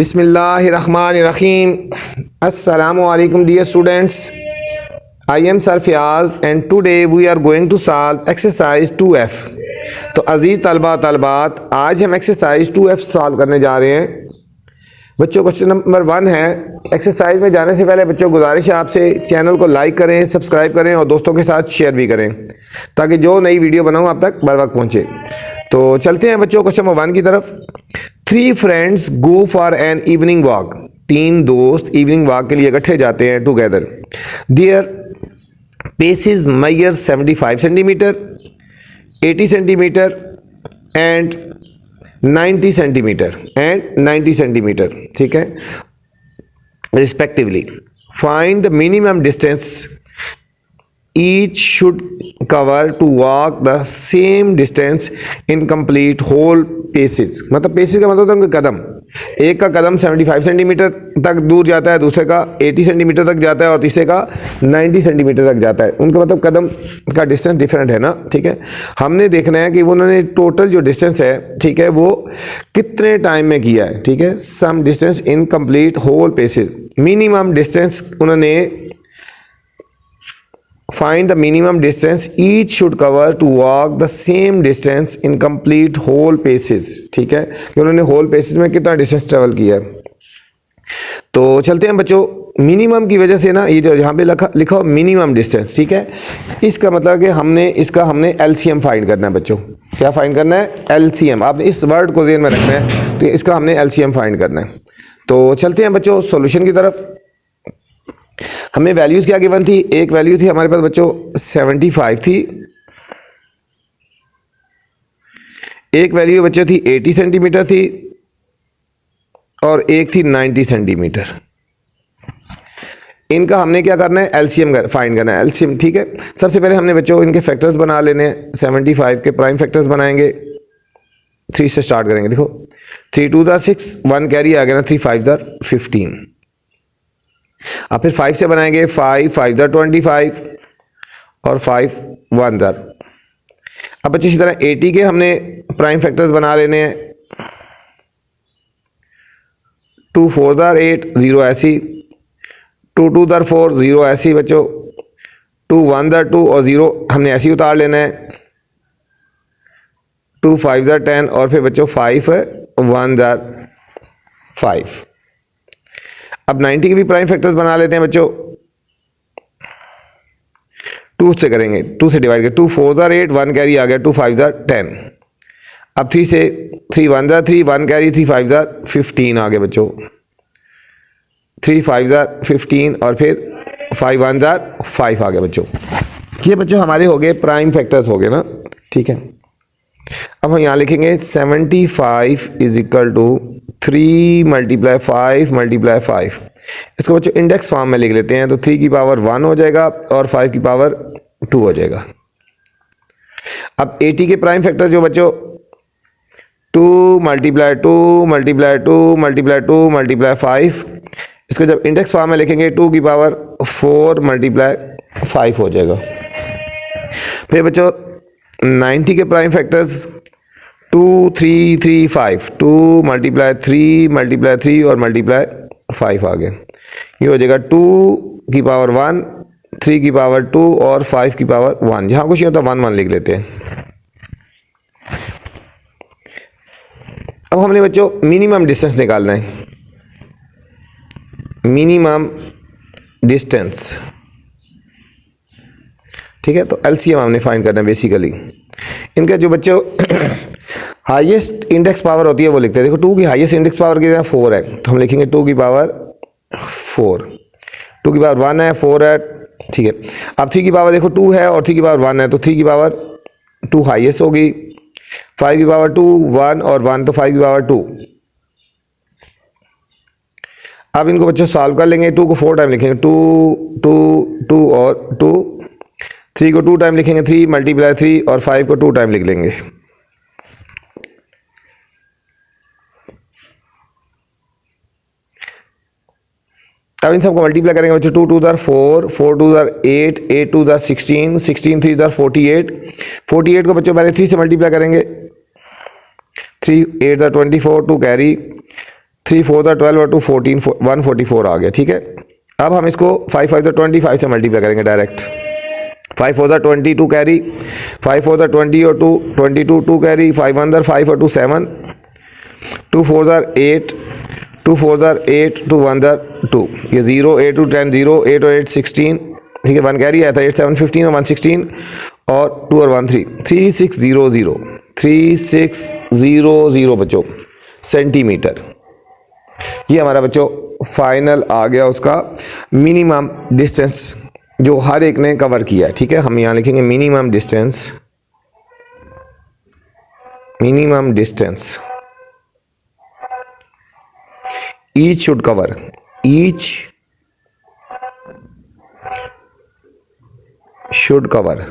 Bismillahirrahmanirrahim. Assalamu alaikum dear students. I am Sir Fiaz and today we are going to solve exercise 2F. तो अजीज़ तलबा तलबात आज हम exercise 2F solve करने जा रहे हैं। बच्चों क्वेश्चन नंबर 1 है। एक्सरसाइज में जाने से पहले बच्चों गुजारिश है आपसे चैनल को लाइक करें, सब्सक्राइब करें और दोस्तों के साथ शेयर भी करें ताकि जो नई वीडियो बनाऊँ आप तक बर वक्त पहुँचे। तो चलते हैं बच्चों क्वेश्चन नंबर 1 की तरफ। 3 friends go for an evening walk. 3 दोस्त इवनिंग वॉक के लिए इकट्ठे जाते हैं together. Their paces measure 75 centimetre, 80 centimetre and 90 centimetre ठीक है respectively. Find the minimum distance each should cover to walk the same distance in complete whole paces. मतलब paces का मतलब होता है कदम। एक का कदम 75 सेंटीमीटर तक दूर जाता है, दूसरे का 80 सेंटीमीटर तक जाता है और तीसरे का 90 सेंटीमीटर तक जाता है। उनका मतलब कदम का डिस्टेंस डिफरेंट है ना, ठीक है। हमने देखना है कि वो उन्होंने टोटल जो डिस्टेंस है, ठीक है, वो कितने टाइम में किया है, ठीक है। Some distance in complete whole paces. Minimum distance उन्होंने find the minimum distance each should cover to walk the same distance in complete whole paces, ठीक है, कि उन्होंने होल पेसेस में कितना डिस्टेंस ट्रेवल किया है। तो चलते हैं बच्चों। मिनिमम की वजह से ना ये जो यहाँ पे लिखा हो मिनिमम डिस्टेंस, ठीक है, इसका मतलब कि हमने एलसीएम फाइंड करना है बच्चों। क्या फाइंड करना है? एलसीएम। आपने इस वर्ड को ज़हन में रखना है, तो इसका हमने एलसीएम फाइंड करना है। तो चलते हैं बच्चों सॉल्यूशन की तरफ। हमें वैल्यूज क्या गिवन थी? एक वैल्यू थी हमारे पास बच्चों 75 थी, एक वैल्यू बच्चों थी 80 सेंटीमीटर थी और एक थी 90 सेंटीमीटर। इनका हमने क्या करना है? एलसीएम फाइंड करना है। एलसीएम, ठीक है। सबसे पहले हमने बच्चों इनके फैक्टर्स बना लेने हैं। 75 के प्राइम फैक्टर्स बनाएंगे। 3 से स्टार्ट करेंगे। देखो 3 2 6, 1 कैरी आ गया ना, 3 5 15। अब फिर 5 से बनाएंगे। 5 5 25 और 5 1 अब बच्चों इसी तरह 80 के हमने प्राइम फैक्टर्स बना लेने हैं। 2 4 8 0 ऐसी, 2 2 4 0 ऐसी बच्चों, 2 1 2 और 0 हमने ऐसी उतार लेना है। 2 5 10 और फिर बच्चों 5 1 5। अब 90 के भी प्राइम फैक्टर्स बना लेते हैं बच्चों। 2 से करेंगे, 2 से डिवाइड करें। 2 4 8, 1 कैरी आ गया, 2 5 10। अब 3 से 3 1 3, 1 कैरी, 3 5 15 आ गए बच्चों। 3 5 15 और फिर 5 1 5 आ गए बच्चों। ये बच्चों हमारे हो गए प्राइम फैक्टर्स हो गए ना, ठीक है। अब हम यहाँ लिखेंगे 75 इज इक्वल टू 3 × 5 × 5। इसको बच्चों इंडेक्स फॉर्म में लिख लेते हैं। तो 3 की पावर 1 हो जाएगा और 5 की पावर 2 हो जाएगा। अब 80 के प्राइम फैक्टर जो बच्चों 2 × 2 × 2 × 2 × 5, इसको जब इंडेक्स फॉर्म में लिखेंगे 2 की पावर 4 × 5 हो जाएगा। फिर बच्चों 90 के प्राइम फैक्टर्स 2 3 3 5, 2 × 3 और मल्टीप्लाई 5 आ गए। ये हो जाएगा 2 की पावर 1, 3 की पावर 2 और 5 की पावर 1। जहाँ कुछ होता है 1 1 लिख लेते हैं। अब हमने बच्चों मिनिमम डिस्टेंस निकालना है। मिनिमम डिस्टेंस, ठीक है। तो एलसीएम हमने फाइंड करना है बेसिकली। इनका जो बच्चों हाईएस्ट इंडेक्स पावर होती है वो लिखते हैं। देखो 2 की हाईएस्ट इंडेक्स पावर कितना 4 है, तो हम लिखेंगे 2 की पावर 4। 2 की पावर 1 है, 4 है, ठीक है। अब 3 की पावर देखो 2 है और 3 की पावर 1 है, तो 3 की पावर 2 हाईएस्ट होगी। 5 की पावर 2 1 और 1, तो 5 की पावर 2। अब इनको बच्चों सॉल्व कर लेंगे। 2 को 4 टाइम लिखेंगे, 2 2 2 और 2। 3 को 2 टाइम लिखेंगे, 3 × 3 और 5 को 2 टाइम लिख लेंगे। अब इन सबको मल्टीप्लाई करेंगे बच्चों। 2 2 4, 4 2 8, 8 2 16, 16 3 48। 48 को बच्चों पहले 3 से मल्टीप्लाई करेंगे। 3 8 24, 2 कैरी, 3 4 ज़ा 12 और 2 14 144 आ गया। ठीक है, अब हम इसको 5 5 ज़ा 25 से मल्टीप्लाई करेंगे डायरेक्ट। 5 4 ज़ा 20 2 कैरी, 5 4 ज़ा 20 और 2 22 2 कैरी, 5 1 ज़ा 5 और 2 7, 2 4 ज़ा 8, 2 4 ज़ा 8, 2 1 ज़ा 2, ये 0 8 2 10 0 8 और 8 16। ठीक है, 1 कैरी आया था, 8 7 15 और 1 16 और 2 और 1 3 3 6 0 0 3 6 0 0 बच्चों सेंटीमीटर। ये हमारा बच्चों फाइनल आ गया उसका मिनिमम डिस्टेंस जो हर एक ने कवर किया है। ठीक है, हम यहाँ लिखेंगे minimum distance, minimum distance each should cover, each should cover.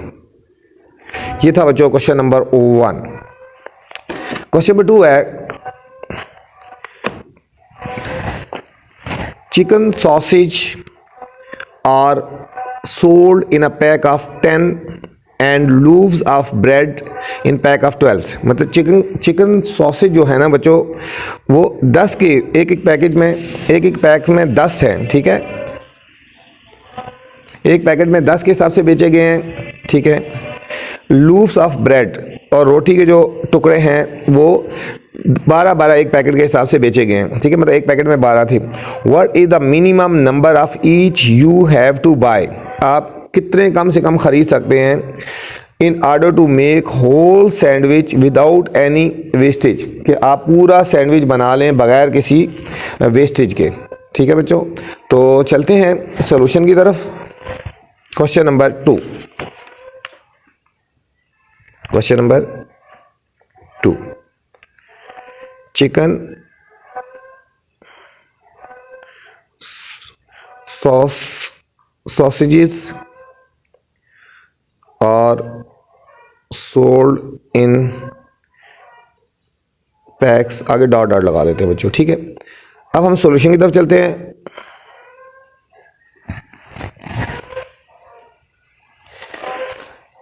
ये था बच्चों क्वेश्चन नंबर 1। क्वेश्चन नंबर 2 है chicken sausage are sold in a pack of 10 and loaves of bread in pack of 12। मतलब चिकन सॉसेज जो है ना बच्चों वो 10 के एक एक पैकेज में, एक एक पैक में 10 हैं। ठीक है, एक पैकेट में 10 के हिसाब से बेचे गए हैं। ठीक है, लूफ्स ऑफ ब्रेड और रोटी के जो टुकड़े हैं वो 12 एक पैकेट के हिसाब से बेचे गए हैं। ठीक है, मतलब एक पैकेट में 12 थी। What is the minimum number of each you have to buy, आप कितने कम से कम खरीद सकते हैं in order to make whole sandwich without any wastage, कि आप पूरा सैंडविच बना लें बगैर किसी वेस्टेज के। ठीक है बच्चों, तो चलते हैं सॉल्यूशन की तरफ। Question number 2, question number 2, chicken sausages are sold in packs, आगे डॉट डॉट लगा देते हैं बच्चों। ठीक है, अब हम सॉल्यूशन की तरफ चलते हैं।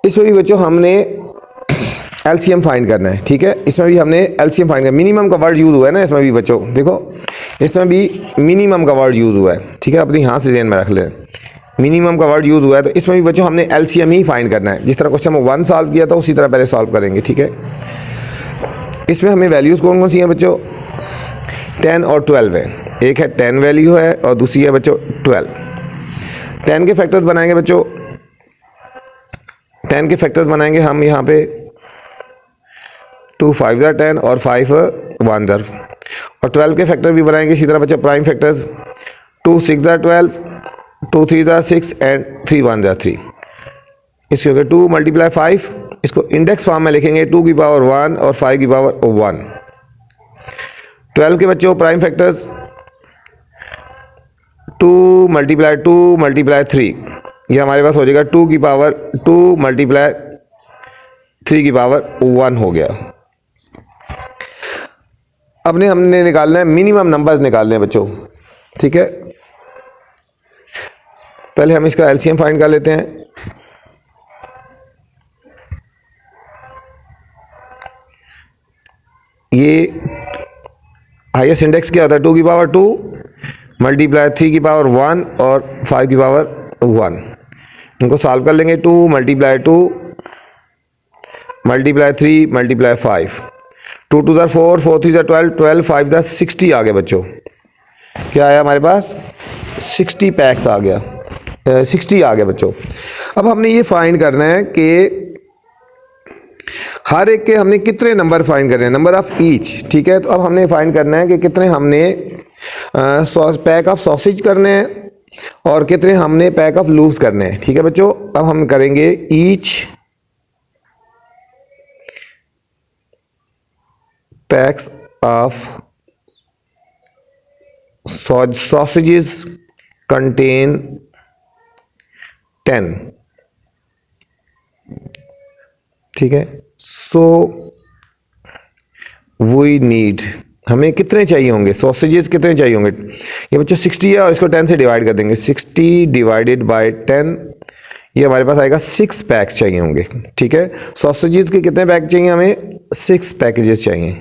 इसमें भी बच्चों हमने एलसीएम फाइंड करना है। ठीक है, इसमें भी हमने एलसीएम फाइंड करना, मिनिमम का वर्ड यूज हुआ है ना इसमें भी बच्चों, देखो इसमें भी मिनिमम का वर्ड यूज हुआ है। ठीक है, अपनी हाथ से ध्यान में रख लें, मिनिमम का वर्ड यूज हुआ है, तो इसमें भी बच्चों हमने एलसीएम ही फाइंड करना है। जिस तरह क्वेश्चन नंबर 1 सॉल्व किया था उसी तरह पहले सॉल्व करेंगे। ठीक है, इसमें हमें वैल्यूज कौन कौन सी हैं बच्चों, 10 और 12 है। एक है 10 वैल्यू है और दूसरी है बच्चों 12। 10 के फैक्टर्स बनाएंगे बच्चों, 10 के फैक्टर्स बनाएंगे हम यहाँ पे 2 5 ज़ा 10 और 5 1 ज़ा, और 12 के फैक्टर भी बनाएंगे इसी तरह बच्चों प्राइम फैक्टर्स 2 6 ज़ा 12, 2 3 ज़ा 6 एंड 3 1 ज़ा 3। इसके हो गए 2 × 5, इसको इंडेक्स फॉर्म में लिखेंगे 2 की पावर 1 और 5 की पावर 1। 12 के बच्चों प्राइम फैक्टर्स 2 × 2 × 3, ये हमारे पास हो जाएगा 2 की पावर 2 × 3 की पावर 1 हो गया। अब हमने निकालना है मिनिमम नंबर्स निकालने हैं बच्चों। ठीक है, पहले हम इसका एलसीएम फाइंड कर लेते हैं। ये हाईएस्ट इंडेक्स क्या होता है, 2 की पावर 2 × 3 की पावर 1 और 5 की पावर 1। इनको सॉल्व कर लेंगे, 2 × 2 × 3 × 5, 2 2 ज़ा 4, 4 3 ज़ा 12, 12 5 ज़ा 60 आ गया बच्चों। क्या आया हमारे पास, 60 पैक्स आ गया, 60 आ गया बच्चों। अब हमने ये फाइंड करना है कि हर एक के हमने कितने नंबर फाइंड करने हैं, नंबर ऑफ ईच। ठीक है, तो अब हमने फाइंड करना है कि कितने हमने पैक ऑफ सॉसेज करने हैं और कितने हमने पैक ऑफ लूव्स करने हैं। ठीक है बच्चों, अब हम करेंगे each packs of sausages contain 10। ठीक है, सो वी नीड, हमें कितने चाहिए होंगे, सॉसेजेस कितने चाहिए होंगे, ये बच्चों 60 है और इसको 10 से डिवाइड कर देंगे, 60 डिवाइडेड बाय 10, ये हमारे पास आएगा 6 पैक्स चाहिए होंगे। ठीक है, सॉसेजेस के कितने पैक चाहिए, हमें 6 पैकेजेस चाहिए।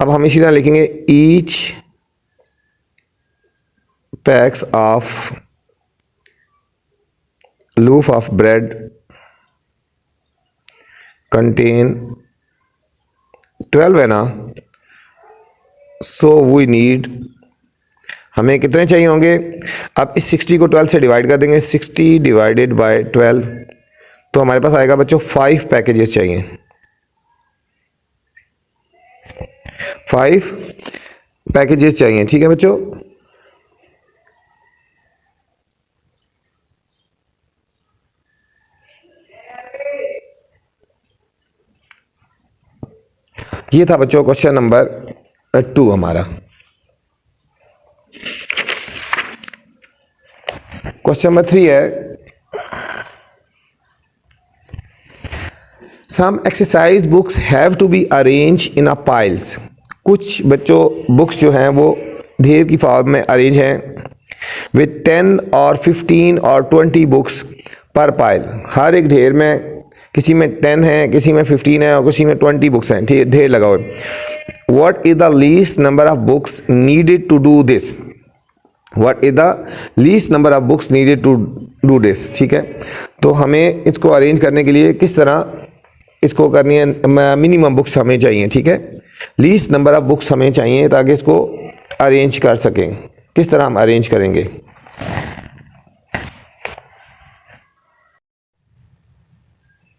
अब हम इसी तरह लिखेंगे each PACS of loaf of bread contain 12 है ना, so we need, हमें कितने चाहिए होंगे। अब इस 60 को 12 से डिवाइड कर देंगे, 60 डिवाइडेड बाय 12, तो हमारे पास आएगा बच्चों 5 पैकेजेस चाहिए, 5 पैकेजेस चाहिए। ठीक है बच्चों, ये था बच्चों क्वेश्चन नंबर 2 हमारा। क्वेश्चन नंबर 3 है, some exercise books have to be arrange in a piles. कुछ बच्चों बुक्स जो हैं वो ढेर की फॉर्म में अरेंज हैं विद 10 और 15 और 20 बुक्स पर पाइल। हर एक ढेर में किसी में 10 है, किसी में 15 है और किसी में 20 बुक्स हैं, ठीक, ढेर लगा हुआ है। What is the least number of books needed to do this. What is the least number of books needed to do this. ठीक है, तो हमें इसको अरेंज करने के लिए किस तरह इसको करनी है, मिनिमम बुक्स हमें चाहिए। ठीक है, लीस्ट नंबर ऑफ बुक्स हमें चाहिए ताकि इसको अरेंज कर सकें। किस तरह हम अरेंज करेंगे,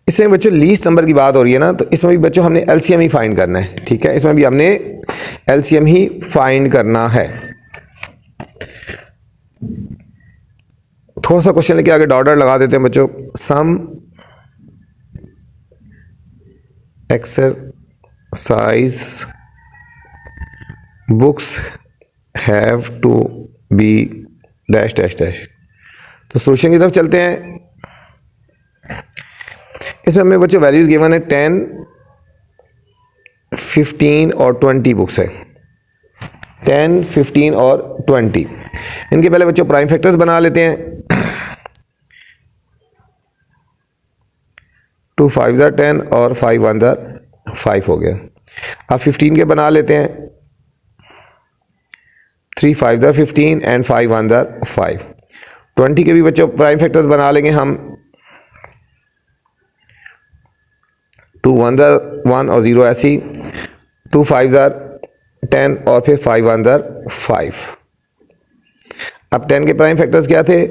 इसमें बच्चों लीस्ट नंबर की बात हो रही है ना, तो इसमें भी बच्चों हमने एलसीएम ही फाइंड करना है। ठीक है, इसमें भी हमने एलसीएम ही फाइंड करना है। थोड़ा सा क्वेश्चन लेके आगे डॉट लगा देते हैं बच्चों। Some exercise books have to be dash dash dash. तो सोल्यूशन की तरफ चलते हैं। इसमें हमें बच्चों वैल्यूज गिवन है 10, 15 और 20 बुक्स है, 10, 15 और 20। इनके पहले बच्चों प्राइम फैक्टर्स बना लेते हैं। 2 5 ज़ा 10 और 5 1 ज़ा 5 हो गया। अब 15 के बना लेते हैं, 3 5 ज़ा 15 एंड 5 1 ज़ा 5। 20 के भी बच्चों प्राइम फैक्टर्स बना लेंगे हम, 2 1 ज़ा 1 और 0 ऐसी, 2 5 ज़ा 10 और फिर 5 1 ज़ा 5। अब 10 के प्राइम फैक्टर्स क्या थे,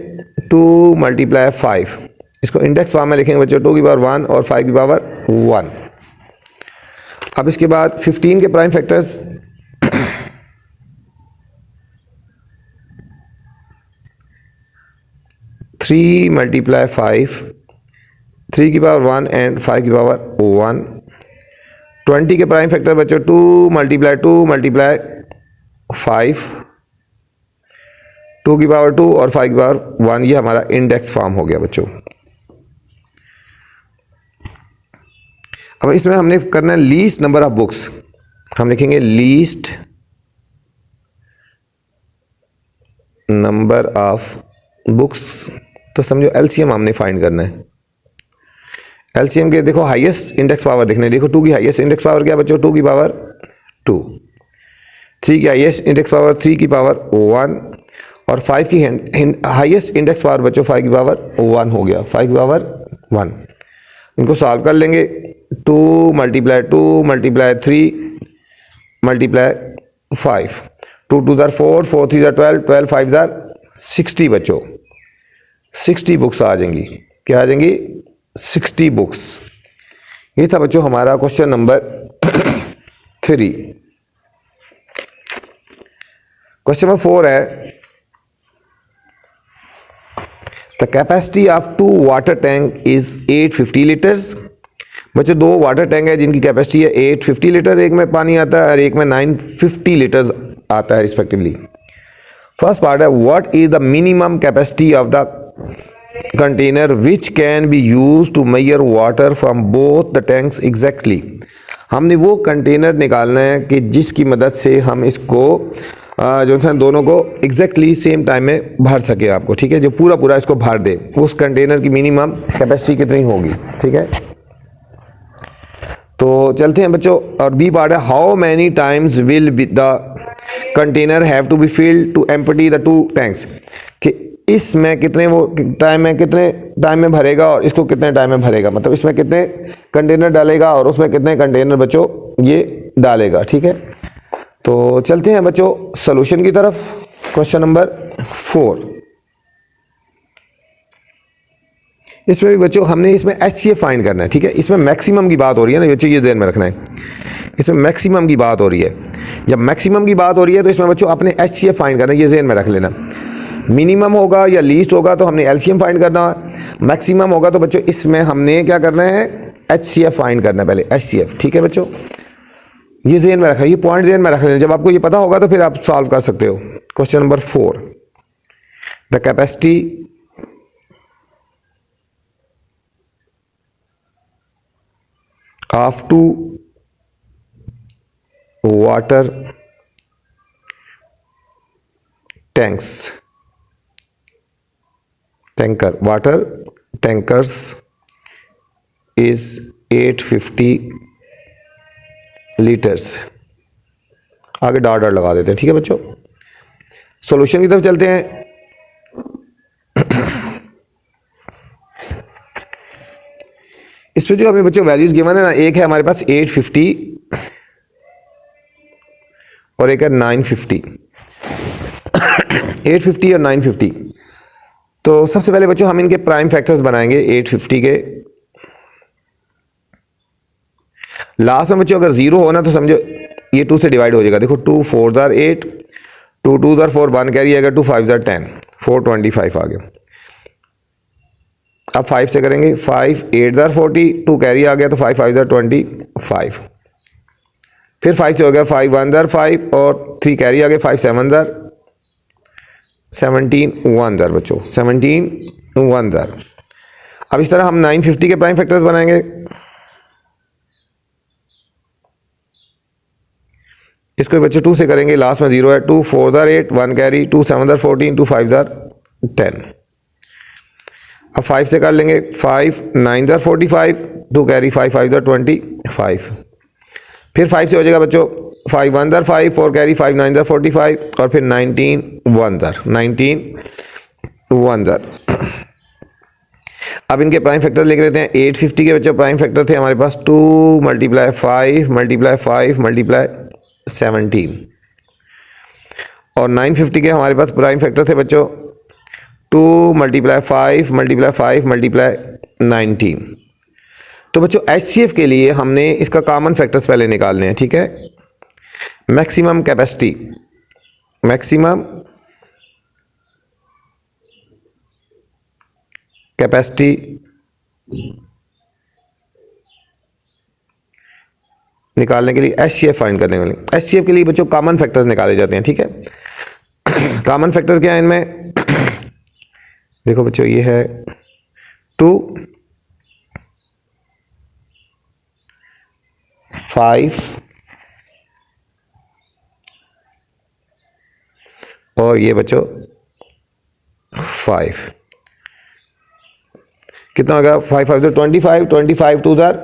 2 मल्टीप्लाई 5। इसको इंडेक्स फॉर्म में लिखेंगे बच्चों, 2 की पावर 1 और 5 की पावर 1। अब इसके बाद 15 के प्राइम फैक्टर्स 3 मल्टीप्लाई 5, 3 की पावर 1 एंड 5 की पावर 1। 20 के प्राइम फैक्टर बच्चों 2 मल्टीप्लाई 5, 2 की पावर 2 और 5 की पावर 1। ये हमारा इंडेक्स फॉर्म हो गया बच्चों। अब इसमें हमने करना है लीस्ट नंबर ऑफ बुक्स। हम लिखेंगे लीस्ट नंबर ऑफ बुक्स, तो समझो एलसीएम हमने फाइंड करना है। एलसीएम के देखो हाईएस्ट इंडेक्स पावर देखने, देखो 2 की हाईएस्ट इंडेक्स पावर क्या बच्चों, 2 की पावर 2, 3 की हाईएस्ट इंडेक्स पावर 3 की पावर 1 और 5 की हाईएस्ट इंडेक्स पावर बच्चों 5 की पावर 1 हो गया, 5 की पावर 1। इनको सॉल्व कर लेंगे, 2 मल्टीप्लाई 2 मल्टीप्लाई 3 मल्टीप्लाई 5, 2 2 ज़ा 4, 4 3 ज़ा 12, 12 5 ज़ा 60 बच्चों, 60 बुक्स आ जाएंगी। क्या आ जाएंगी, 60 बुक्स। ये था बच्चों हमारा क्वेश्चन नंबर 3। क्वेश्चन नंबर 4 है, the capacity of 2 water tank is 850 litres. बच्चों 2 वाटर टैंक है जिनकी कैपेसिटी है 850 लीटर, एक में पानी आता है और एक में 950 लीटर्स आता है रिस्पेक्टिवली। फर्स्ट पार्ट है, what is the minimum capacity of the container which can be use to measure water from both the tanks exactly. हमने वो कंटेनर निकालना है कि जिसकी मदद से हम इसको जो है दोनों को एग्जैक्टली सेम टाइम में भर सके आपको। ठीक है, जो पूरा पूरा इसको भर दे, उस कंटेनर की मिनिमम कैपेसिटी कितनी होगी। ठीक है, तो चलते हैं बच्चों, और बी पार्ट है how many times will be the container have to be filled to empty the 2 tanks, कि इसमें कितने वो टाइम में, कितने टाइम में भरेगा और इसको कितने टाइम में भरेगा, मतलब इसमें कितने कंटेनर डालेगा और उसमें कितने कंटेनर बच्चों ये डालेगा। ठीक है, तो चलते हैं बच्चों सॉल्यूशन की तरफ। क्वेश्चन नंबर 4, इसमें भी बच्चों हमने इसमें HCF फाइंड करना है। ठीक है, इसमें मैक्सिमम की बात हो रही है ना बच्चों, ये ध्यान में रखना है, इसमें मैक्सिमम की बात हो रही है। जब मैक्सिमम की बात हो रही है तो इसमें बच्चों अपने HCF फाइंड करना है, ये ध्यान में रख लेना। मिनिमम होगा या लीस्ट होगा तो हमने LCM फाइंड करना है, मैक्सिमम होगा तो बच्चों इसमें हमने क्या करना है, HCF फाइंड करना है पहले, HCF। ठीक है बच्चों, ये ध्यान में रखा, ये पॉइंट ध्यान में रख लेना। जब आपको ये पता होगा तो फिर आप सॉल्व कर सकते हो। Question number 4, the capacity of 2 water water tankers is 850 litres. आगे डॉट डॉट लगा देते हैं। ठीक है बच्चों, सॉल्यूशन की तरफ चलते हैं। इस पे जो हमें बच्चों वैल्यूज गिवन है ना, एक है हमारे पास 850 और एक है 950। 850 और 950। तो सबसे पहले बच्चों हम इनके प्राइम फैक्टर्स बनाएंगे 850 के। लास्ट में बच्चों अगर 0 होना तो समझो ये 2 से डिवाइड हो जाएगा। देखो 2 4 जार 8, 2 2 जार 4, 1 कैरी आएगा, 2 5 जार 10, 425 आ गया। अब 5 से करेंगे, 5 8 जार 40, 2 कैरी आ गया तो 5 5 जार 25। फिर 5 से हो गया 5 1 जार 5 और 3 कैरी आ गए, 5 7 जार 17 1 जार बच्चों, 17 1 जार। अब इस तरह हम 950 के प्राइम फैक्टर्स बनाएंगे। इसको बच्चों 2 से करेंगे, लास्ट में 0 है, 2 4 जार 8, 1 कैरी, 2 7 जार 14, 2 5 जार 10। अब 5 से कर लेंगे, 5 9 जार 45, 2 कैरी, 5 5 जार 25। फिर 5 से हो जाएगा बच्चों 5 1 जार 5, 4 कैरी, 5 9 जार 45 और फिर 19 1 जार, 19 1 जार। अब इनके प्राइम फैक्टर लिख लेते हैं। 850 के बच्चों प्राइम फैक्टर थे हमारे पास 2 × 5 × 5 × 17 और 950 के हमारे पास प्राइम फैक्टर थे बच्चों 2 × 5 × 5 × 19। तो बच्चों HCF के लिए हमने इसका कॉमन फैक्टर्स पहले निकालने हैं। ठीक है, मैक्सिमम कैपेसिटी, मैक्सिमम कैपेसिटी निकालने के लिए HCF फाइंड करने के लिए, HCF के लिए बच्चों कॉमन फैक्टर्स निकाले जाते हैं। ठीक है, कॉमन फैक्टर्स क्या है इनमें, देखो बच्चों ये है 2 5 और ये बच्चों 5। कितना हो गया, 5 5 25, 25 2 जार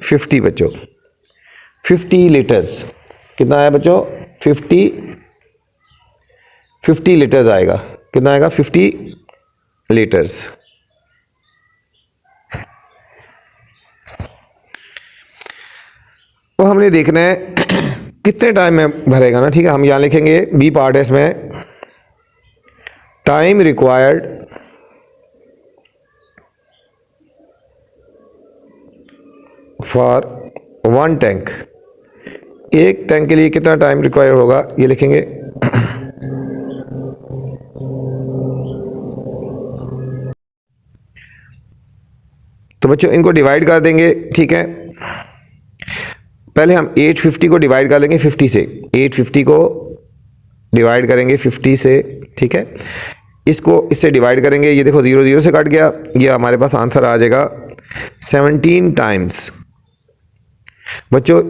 50 बच्चों, 50 लीटर्स। कितना आया बच्चों, 50 लीटर्स आएगा। कितना आएगा, 50 लीटर्स। तो हमने देखना है कितने टाइम में भरेगा ना। ठीक है, हम यहाँ लिखेंगे बी पार्ट है इसमें, टाइम रिक्वायर्ड फॉर 1 टैंक। एक टैंक के लिए कितना टाइम रिक्वायर होगा ये लिखेंगे। तो बच्चों इनको डिवाइड कर देंगे। ठीक है, पहले हम 850 को डिवाइड कर लेंगे 50 से, 850 को डिवाइड करेंगे 50 से। ठीक है, इसको इससे डिवाइड करेंगे, ये देखो 0 0 से कट गया, ये हमारे पास आंसर आ जाएगा 17 टाइम्स। बच्चों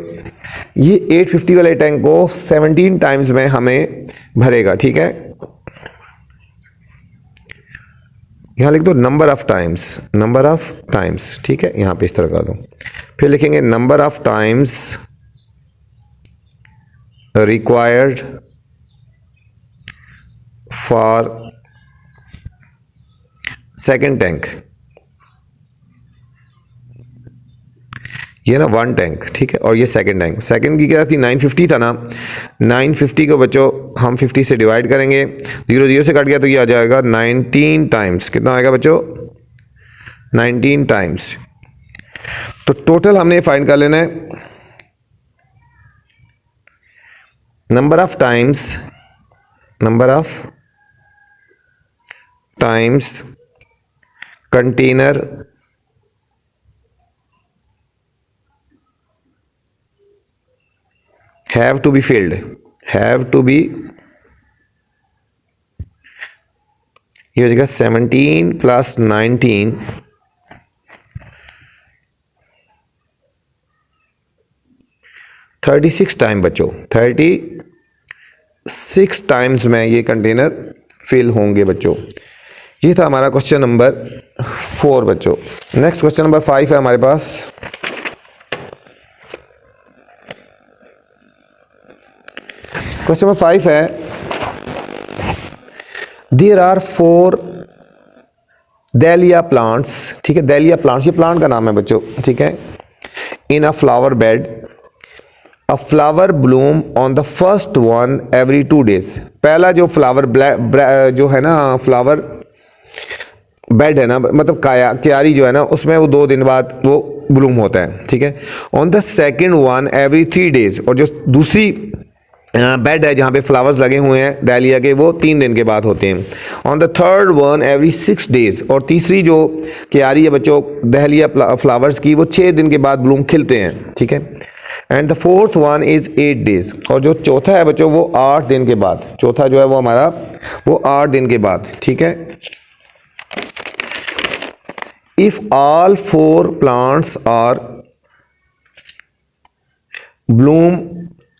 ये 850 वाले टैंक को 17 टाइम्स में हमें भरेगा। ठीक है, यहाँ लिख दो number of times, number of times. ठीक है, यहाँ पे इस तरह कर दो। फिर लिखेंगे number of times required for second tank, ये ना 1 टैंक, ठीक है, और ये सेकंड टैंक। सेकंड की क्या थी 950 था ना, 950 को बच्चों हम 50 से डिवाइड करेंगे, 0 0 से कट गया तो ये आ जाएगा 19 टाइम्स। कितना आएगा बच्चों 19 टाइम्स। तो टोटल हमने फाइंड कर लेना है number of times container have to be filled, ये हो जाएगा 17 प्लस 19 36 टाइम बच्चों, 36 टाइम्स में ये कंटेनर फिल होंगे बच्चों। ये था हमारा क्वेश्चन नंबर 4 बच्चों। नेक्स्ट क्वेश्चन नंबर 5 है हमारे पास। क्वेश्चन नंबर 5 है देयर आर 4 डेलिया प्लांट्स, ठीक है, डेलिया प्लांट्स ये प्लांट का नाम है बच्चों, ठीक है, in a flower bed, a flower bloom on the first one every 2 days। पहला जो फ्लावर जो है ना फ्लावर बेड है ना, मतलब क्यारी जो है ना, उसमें वो 2 दिन बाद वो ब्लूम होता है, ठीक है। On the second one every 3 days, और जो दूसरी बेड है जहाँ पे फ्लावर्स लगे हुए हैं डालिया के, वो 3 दिन के बाद होते हैं। On the third one every 6 days, और तीसरी जो क्यारी है बच्चों दहलिया फ्लावर्स की, वो 6 दिन के बाद ब्लूम खिलते हैं, ठीक है। And the fourth one is 8 days, और जो चौथा है बच्चों वो 8 दिन के बाद, चौथा जो है वो हमारा वो 8 दिन के बाद, ठीक है। If all 4 plants are bloom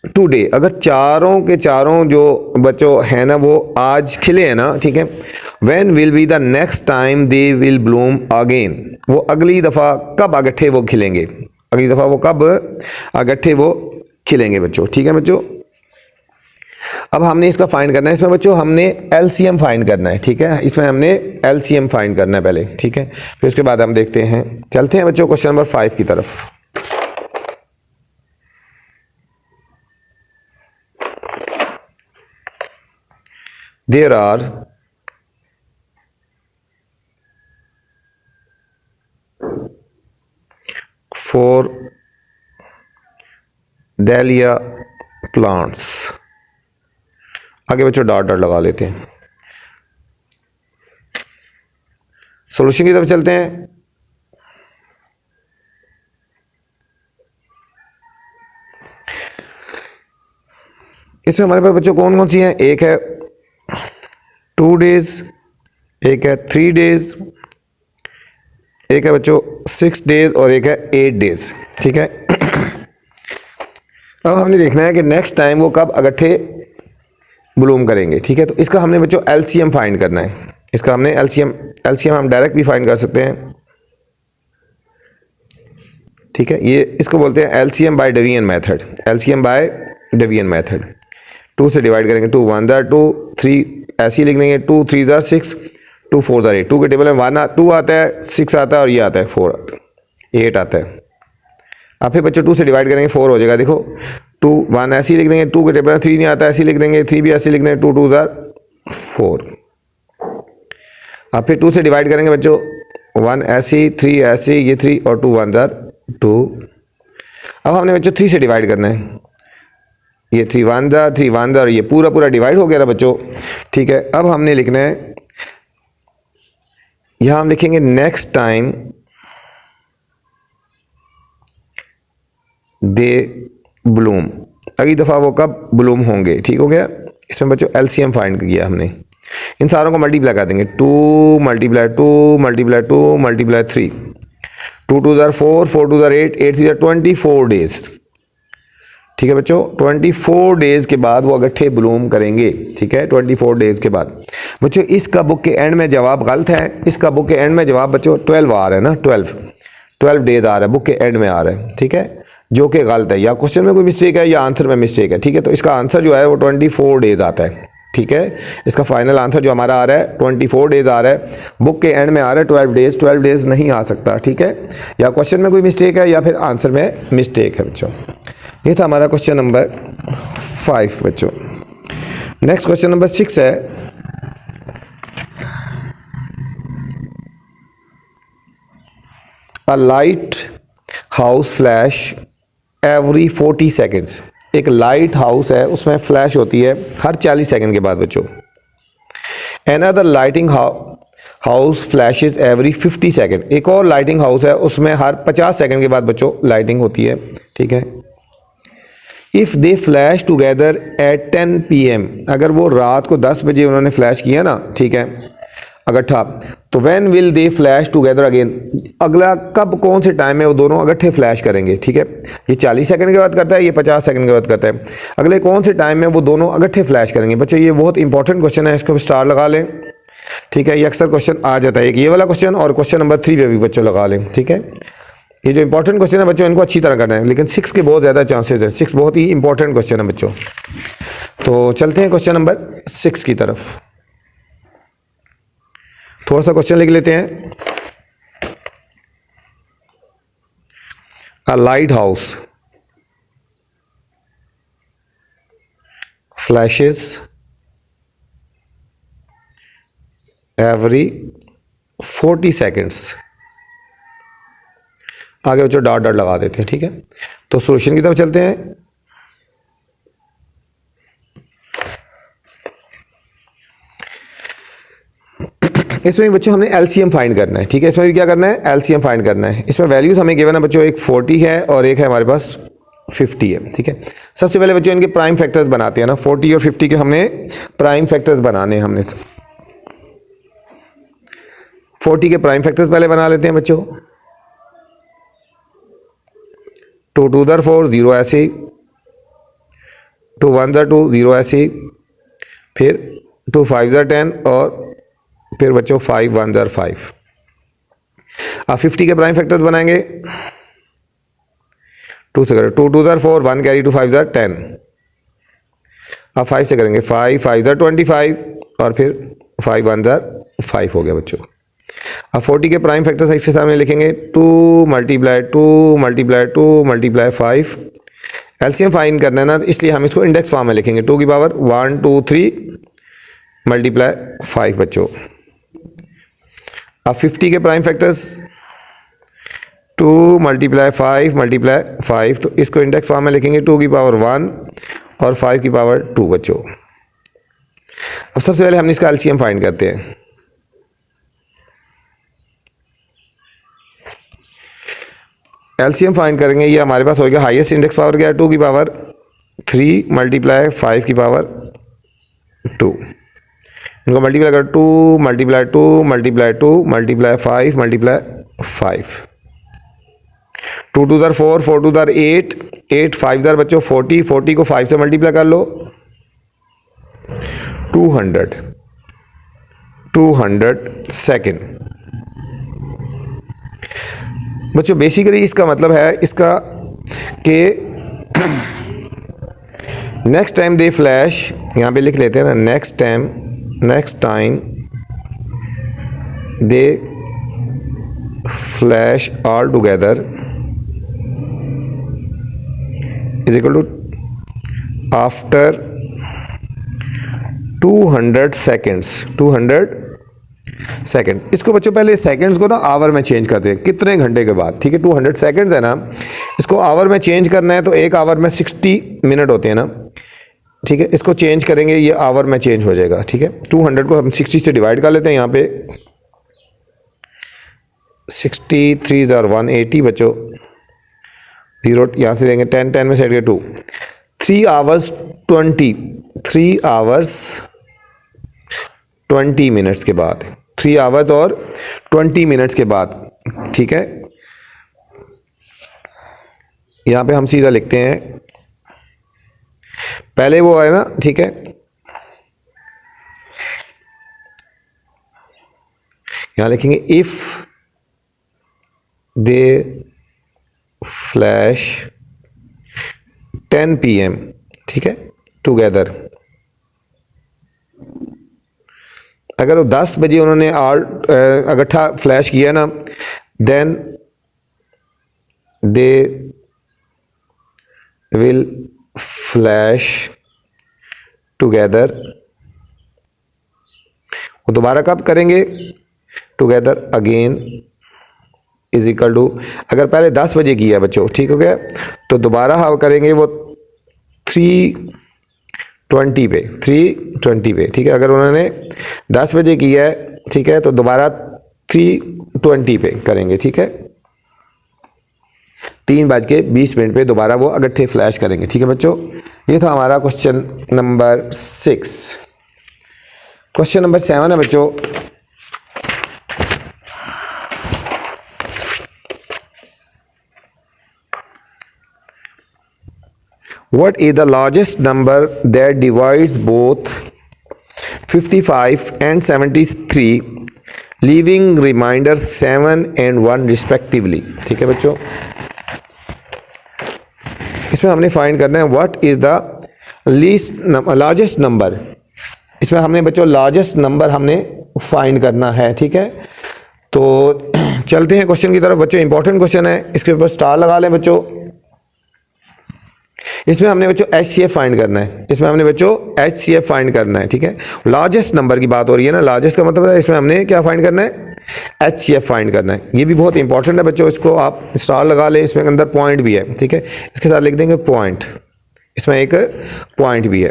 today, अगर चारों के चारों जो बच्चों है ना वो आज खिले हैं ना, ठीक है। When will be the next time they will Bloom again, वो अगली दफ़ा कब अगट्ठे वो खिलेंगे, अगली दफ़ा वो कब अगट्ठे वो खिलेंगे बच्चों, ठीक है बच्चों। अब हमने इसका फाइंड करना है, इसमें बच्चों हमने एलसीएम फाइंड करना है, ठीक है, इसमें हमने एलसीएम फाइंड करना है पहले, ठीक है, फिर उसके बाद हम देखते हैं। चलते हैं बच्चों क्वेश्चन नंबर 5 की तरफ। There are 4 dahlia plants। आगे बच्चों डॉट डॉट लगा लेते हैं। सॉल्यूशन की तरफ चलते हैं। इसमें हमारे पास बच्चों कौन कौन सी हैं, एक है 2 days, एक है 3 days, एक है बच्चों 6 days और एक है 8 days, ठीक है। अब हमने देखना है कि नेक्स्ट टाइम वो कब अगट्ठे ब्लूम करेंगे, ठीक है। तो इसका हमने बच्चों एलसीएम फाइंड करना है। इसका हमने एलसीएम हम डायरेक्ट भी फाइंड कर सकते हैं, ठीक है। ये इसको बोलते हैं LCM by division method, LCM by division method. 2 से डिवाइड करेंगे, 2 1 2, 3 ऐसे ही लिख देंगे, 2 3 6, 2 4 8। 2 के टेबल में 2 आता है, 6 आता है और ये आता है 4 8 आता है। अब फिर बच्चों 2 से डिवाइड करेंगे 4 हो जाएगा, देखो 2 1 ऐसे ही लिख देंगे, 2 के टेबल में 3 नहीं आता, ऐसे ही लिख देंगे, 3 भी ऐसे लिख देंगे, 2 2 4। अब फिर 2 से डिवाइड करेंगे बच्चों 1 ऐसे, 3 ऐसे, ये 3 और 2 1 2। अब हमने बच्चों 3 से डिवाइड करना है, ये 3 1 3 1 और ये पूरा पूरा डिवाइड हो गया ना बच्चों, ठीक है। अब हमने लिखना है, यहां हम लिखेंगे नेक्स्ट टाइम दे ब्लूम, अगली दफ़ा वो कब ब्लूम होंगे, ठीक हो गया। इसमें बच्चों एलसीएम फाइंड किया हमने, इन सारों को मल्टीप्लाई कर देंगे, 2 मल्टीप्लाई 2 मल्टीप्लाई 2 मल्टीप्लाई 3, 2 2 4 4 2 8 8 3 24 डेज, ठीक है बच्चों। 24 डेज के बाद वो अगट्ठे ब्लूम करेंगे, ठीक है, 24 डेज के बाद। बच्चों इसका बुक के एंड में जवाब गलत है, इसका बुक के एंड में जवाब बच्चों 12 आ रहा है ना, 12 डेज आ रहा है, बुक के एंड में आ रहा है, ठीक है, जो कि गलत है, या क्वेश्चन में कोई मिस्टेक है या आंसर में मिस्टेक है, ठीक है। तो इसका आंसर जो है वो 24 डेज आता है, ठीक है। इसका फाइनल आंसर जो हमारा आ रहा है 24 डेज आ रहा है, बुक के एंड में आ रहा है 12 डेज नहीं आ सकता, ठीक है, या क्वेश्चन में कोई मिस्टेक है या फिर आंसर में मिस्टेक है बच्चों। ये था हमारा क्वेश्चन नंबर 5 बच्चों। नेक्स्ट क्वेश्चन नंबर 6 है, a light house flash every 40 seconds. एक लाइट हाउस है, उसमें फ्लैश होती है हर 40 सेकंड के बाद बच्चों। Another lighting house flashes every 50 second. एक और लाइटिंग हाउस है, उसमें हर 50 सेकंड के बाद बच्चों लाइटिंग होती है, ठीक है। If they flash together at 10 PM, अगर वो रात को 10 बजे उन्होंने फ्लैश किया ना, ठीक है, इकट्ठा, तो when will they flash together again, अगला कब कौन से टाइम में वो दोनों इकट्ठे फ्लैश करेंगे, ठीक है। ये 40 सेकंड के बाद करता है, ये 50 सेकंड के बाद करता है, अगले कौन से टाइम में वो दोनों इकट्ठे फ्लैश करेंगे बच्चों। ये बहुत इंपॉर्टेंट क्वेश्चन है, इसको स्टार लगा लें, ठीक है। ये अक्सर क्वेश्चन आ जाता है, एक ये वाला क्वेश्चन और क्वेश्चन नंबर 3 पे भी बच्चों लगा लें, ठीक है। ये जो इंपॉर्टेंट क्वेश्चन है बच्चों, इनको अच्छी तरह करना है, लेकिन 6 के बहुत ज़्यादा चांसेस है, 6 बहुत ही इंपॉर्टेंट क्वेश्चन है बच्चों। तो चलते हैं क्वेश्चन नंबर 6 की तरफ। थोड़ा सा क्वेश्चन लिख लेते हैं। A light house flashes every 40 seconds. आगे बच्चों डॉट डॉट लगा देते हैं, ठीक है। तो सॉल्यूशन की तरफ चलते हैं। इसमें बच्चों हमने एलसीएम फाइंड करना है, ठीक है। इसमें भी क्या करना है, एलसीएम फाइंड करना है। इसमें वैल्यूज हमें गिवन है बच्चों, एक 40 है और एक है हमारे पास 50 है, ठीक है। सबसे पहले बच्चों इनके प्राइम फैक्टर्स बनाते हैं ना, 40 और 50 के हमने प्राइम फैक्टर्स बनाने हैं। हमने 40 के प्राइम फैक्टर्स पहले बना लेते हैं बच्चों। 2 2 4 0 ऐसे, 2 1 2 0 ऐसे, फिर 2 5 10 और फिर बच्चों 5 1 5। अब 50 के प्राइम फैक्टर्स बनाएंगे, 2 से करें, 2 2 4, 1 कैरी, 2 5 10। अब 5 से करेंगे, 5 5 25 और फिर 5 1 5 हो गया बच्चों। अब 40 के प्राइम फैक्टर्स इसके सामने लिखेंगे, 2 multiply 2 multiply 2 multiply 5। LCM find करना है ना, इसलिए हम इसको इंडेक्स फॉर्म में लिखेंगे, 2 की पावर 1 2 3 मल्टीप्लाई 5 बच्चों। अब 50 के प्राइम फैक्टर्स 2 मल्टीप्लाई 5 मल्टीप्लाई 5, तो इसको इंडेक्स फॉर्म में लिखेंगे, 2 की पावर 1 और 5 की पावर 2 बच्चों। अब सबसे पहले हम इसका एलसीएम फाइंड करते हैं। एलसीएम फाइंड करेंगे, ये हमारे पास हो गया, हाईएस्ट इंडेक्स पावर क्या है, 2 की पावर 3 मल्टीप्लाई 5 की पावर 2। इनको मल्टीप्लाई कर, 2 मल्टीप्लाई 2 मल्टीप्लाई 2 मल्टीप्लाई 5 मल्टीप्लाई 5। 2 2 4, 4 2 8, 8 5 बच्चों 40, 40 को 5 से मल्टीप्लाई कर लो, 200 सेकेंड बच्चों। बेसिकली इसका मतलब है इसका कि नेक्स्ट टाइम दे फ्लैश, यहाँ पे लिख लेते हैं ना, next time they flash all together is equal to after 200 seconds, 200 second. इसको बच्चों पहले सेकेंड्स को ना आवर में चेंज करते हैं, कितने घंटे के बाद, ठीक है। 200 सेकेंड्स है ना, इसको आवर में चेंज करना है, तो एक आवर में 60 मिनट होते हैं ना, ठीक है। इसको चेंज करेंगे, ये आवर में चेंज हो जाएगा, ठीक है। 200 को हम 60 से डिवाइड कर लेते हैं, यहाँ पे 60 3 180 बच्चों, 0 यहाँ से लेंगे, 10 10 में सेट के 2, 3 आवर्स 20 मिनट्स के बाद, 3 आवर्स और 20 मिनट्स के बाद, ठीक है। यहाँ पे हम सीधा लिखते हैं, पहले वो है ना, ठीक है, यहाँ लिखेंगे इफ दे फ्लैश 10 PM, ठीक है, टुगेदर। अगर वो 10 बजे उन्होंने इकट्ठा फ्लैश किया ना, then they will flash together. वो दोबारा कब करेंगे? Together again is equal to, अगर पहले 10 बजे किया बच्चों, ठीक हो गया, तो दोबारा हम करेंगे वो 3:20 पे, 3:20 पे, ठीक है। अगर उन्होंने 10 बजे किया है, ठीक है, तो दोबारा 3:20 पे करेंगे, ठीक है। 3:20 पे दोबारा वो इकट्ठे फ्लैश करेंगे, ठीक है बच्चों। ये था हमारा क्वेश्चन नंबर 6। क्वेश्चन नंबर 7 है बच्चों। What is the largest number that divides both 55 and 73, leaving remainder 7 and 1 respectively? ठीक है बच्चों, इसमें हमने फाइंड करना है what is the largest number. इसमें हमने बच्चों लार्जेस्ट नंबर हमने फाइंड करना है, ठीक है। तो चलते हैं क्वेश्चन की तरफ बच्चों। इंपॉर्टेंट क्वेश्चन है, इसके ऊपर स्टार लगा लें बच्चों। इसमें हमने बच्चों HCF फाइंड करना है, इसमें हमने बच्चों HCF फाइंड करना है, ठीक है। लार्जेस्ट नंबर की बात हो रही है ना, लार्जेस्ट का मतलब है इसमें हमने क्या फाइंड करना है? HCF फाइंड करना है। ये भी बहुत इंपॉर्टेंट है बच्चों, इसको आप स्टार लगा लें। इसमें अंदर पॉइंट भी है, ठीक है, इसके साथ लिख देंगे पॉइंट, इसमें एक पॉइंट भी है।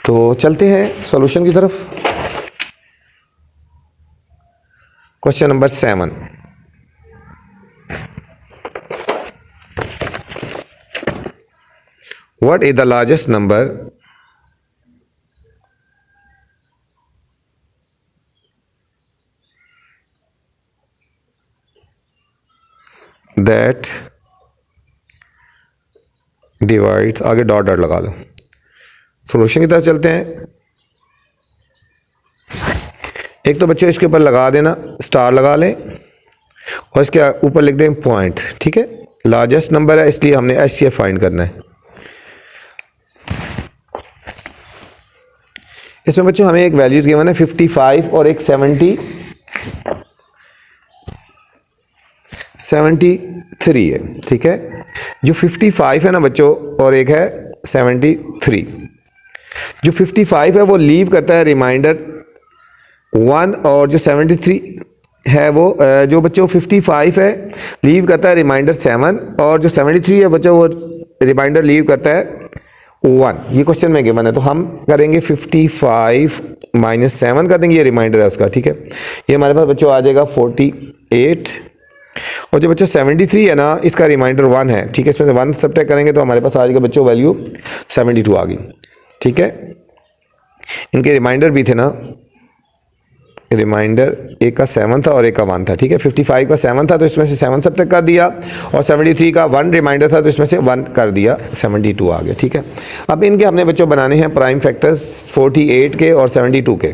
तो चलते हैं सॉल्यूशन की तरफ। Question number 7, what is the largest number that divides, आगे डॉट डॉट लगा लो। सॉल्यूशन की तरफ चलते हैं। एक तो बच्चों इसके ऊपर लगा देना, स्टार लगा लें, और इसके ऊपर लिख दें पॉइंट, ठीक है। लार्जेस्ट नंबर है इसलिए हमने HCF फाइंड करना है। इसमें बच्चों हमें एक वैल्यूज गिवन है 55 और एक 73 है, ठीक है। जो 55 है ना बच्चों, और एक है 73। जो 55 है वो लीव करता है रिमाइंडर 1, और जो 73 है वो जो बच्चों 55 है लीव करता है रिमाइंडर 7, और जो 73 है बच्चों वो रिमाइंडर लीव करता है 1। ये क्वेश्चन में गिवन है, तो हम करेंगे 55 - 7 कर देंगे, ये रिमाइंडर है उसका, ठीक है। ये हमारे पास बच्चों आ जाएगा 48, और जो बच्चों 73 है ना, इसका रिमाइंडर 1 है, ठीक है। इसमें से 1 सब्ट्रैक्ट करेंगे तो हमारे पास आ जाएगा बच्चों वैल्यू 72 आ गई, ठीक है। इनके रिमाइंडर भी थे ना, रिमाइंडर एक का 7 था और एक का 1 था, ठीक है। 55 का 7 था तो इसमें से 7 सब्ट्रैक्ट कर दिया, और 73 का 1 रिमाइंडर था तो इसमें से 1 कर दिया, 72 आ गया, ठीक है। अब इनके हमने बच्चों बनाने हैं प्राइम फैक्टर्स 48 के और 72 के।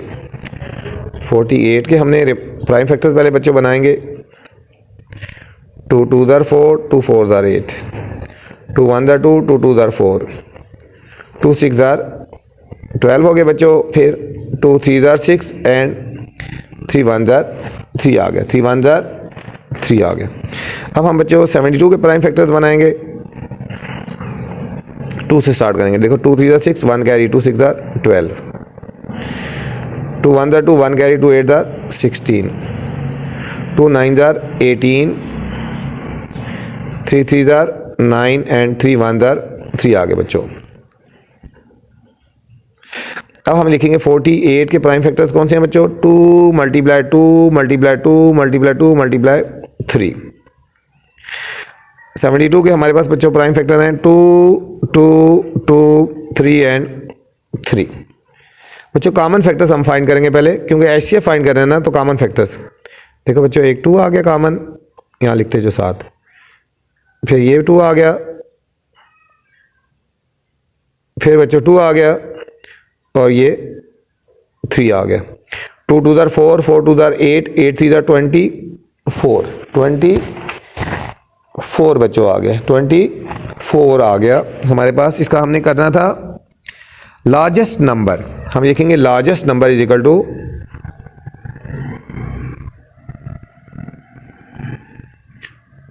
48 के हमने प्राइम फैक्टर्स पहले बच्चों बनाएंगे। 2 2 4, 2 4 8, 2 1 2, 2 2 4, 2 6 12 हो गए बच्चों। फिर 2 3 6 एंड 3 1 3 आ गया, 3 1 3 आ गया। अब हम बच्चों 72 के प्राइम फैक्टर्स बनाएंगे। 2 से स्टार्ट करेंगे। देखो 2 3 6, 1 कैरी, 2 6 12, 2 1 2, 1 कैरी, 2 8 16, 2 9 18, 3 3 9 एंड 3 1 3 आ गए बच्चों। अब हम लिखेंगे 48 के प्राइम फैक्टर्स कौन से हैं बच्चों? 2 × 2 × 2 × 2 × 3। 72 के हमारे पास बच्चों प्राइम फैक्टर हैं 2 2 2 3 एंड 3। बच्चों कॉमन फैक्टर्स हम फाइंड करेंगे पहले, क्योंकि HCF फाइंड कर रहे हैं ना, तो कॉमन फैक्टर्स देखो बच्चों, एक 2 आ गया कॉमन, यहाँ लिखते जो साथ, फिर ये 2 आ गया, फिर बच्चों 2 आ गया, और ये 3 आ गया। 2 2 4, 4 2 8, 8 3 24, 4 बच्चों आ गया, 24 आ गया हमारे पास। इसका हमने करना था लार्जेस्ट नंबर, हम लिखेंगे largest number is equal to